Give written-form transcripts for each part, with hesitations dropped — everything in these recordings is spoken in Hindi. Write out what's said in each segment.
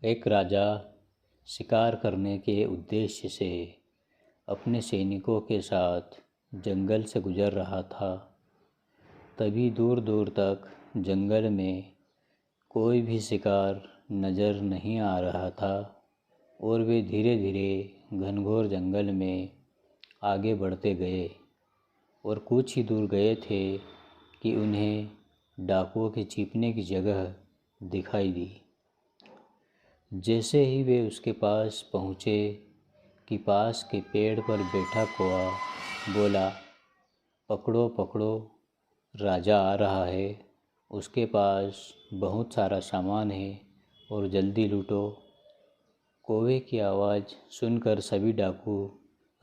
एक राजा शिकार करने के उद्देश्य से अपने सैनिकों के साथ जंगल से गुजर रहा था। तभी दूर दूर तक जंगल में कोई भी शिकार नज़र नहीं आ रहा था और वे धीरे धीरे घनघोर जंगल में आगे बढ़ते गए और कुछ ही दूर गए थे कि उन्हें डाकुओं के छिपने की जगह दिखाई दी। जैसे ही वे उसके पास पहुँचे कि पास के पेड़ पर बैठा कौआ बोला, पकड़ो पकड़ो, राजा आ रहा है, उसके पास बहुत सारा सामान है और जल्दी लूटो। कौवे की आवाज़ सुनकर सभी डाकू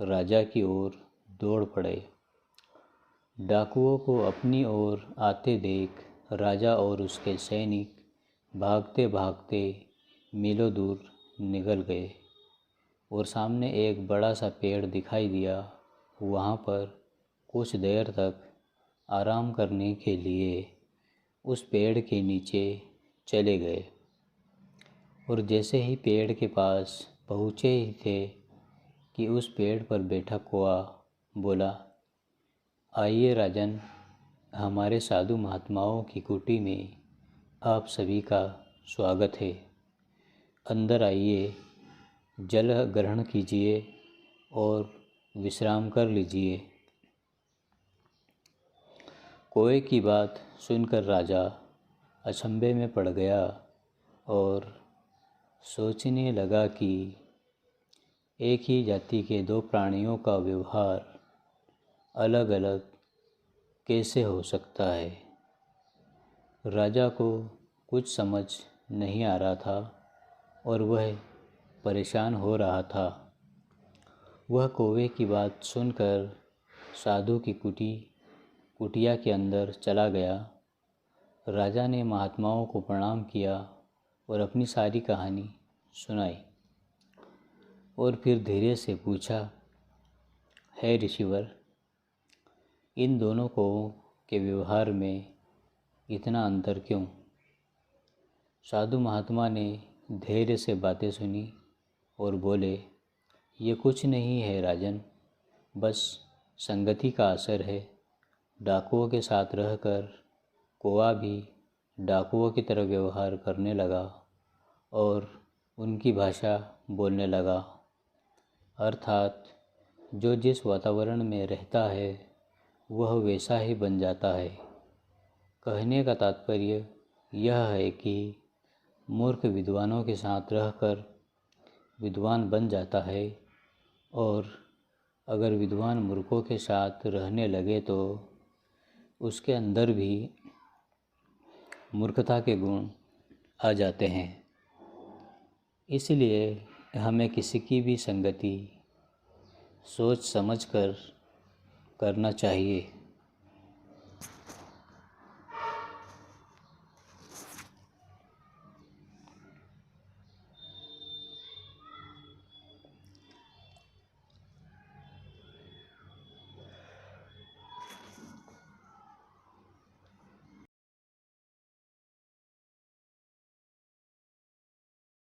राजा की ओर दौड़ पड़े। डाकुओं को अपनी ओर आते देख राजा और उसके सैनिक भागते भागते मीलों दूर निकल गए और सामने एक बड़ा सा पेड़ दिखाई दिया। वहाँ पर कुछ देर तक आराम करने के लिए उस पेड़ के नीचे चले गए और जैसे ही पेड़ के पास पहुँचे ही थे कि उस पेड़ पर बैठा कौआ बोला, आइए राजन, हमारे साधु महात्माओं की कुटी में आप सभी का स्वागत है। अंदर आइए, जल ग्रहण कीजिए और विश्राम कर लीजिए। कौवे की बात सुनकर राजा अचंभे में पड़ गया और सोचने लगा कि एक ही जाति के दो प्राणियों का व्यवहार अलग अलग कैसे हो सकता है। राजा को कुछ समझ नहीं आ रहा था और वह परेशान हो रहा था। वह कौवे की बात सुनकर साधु की कुटिया के अंदर चला गया। राजा ने महात्माओं को प्रणाम किया और अपनी सारी कहानी सुनाई और फिर धीरे से पूछा, हे ऋषिवर, इन दोनों कौवों के व्यवहार में इतना अंतर क्यों? साधु महात्मा ने धैर्य से बातें सुनी और बोले, ये कुछ नहीं है राजन, बस संगति का असर है। डाकुओं के साथ रहकर कौवा भी डाकुओं की तरह व्यवहार करने लगा और उनकी भाषा बोलने लगा। अर्थात जो जिस वातावरण में रहता है वह वैसा ही बन जाता है। कहने का तात्पर्य यह है कि मूर्ख विद्वानों के साथ रहकर विद्वान बन जाता है और अगर विद्वान मूर्खों के साथ रहने लगे तो उसके अंदर भी मूर्खता के गुण आ जाते हैं। इसलिए हमें किसी की भी संगति सोच समझ कर करना चाहिए।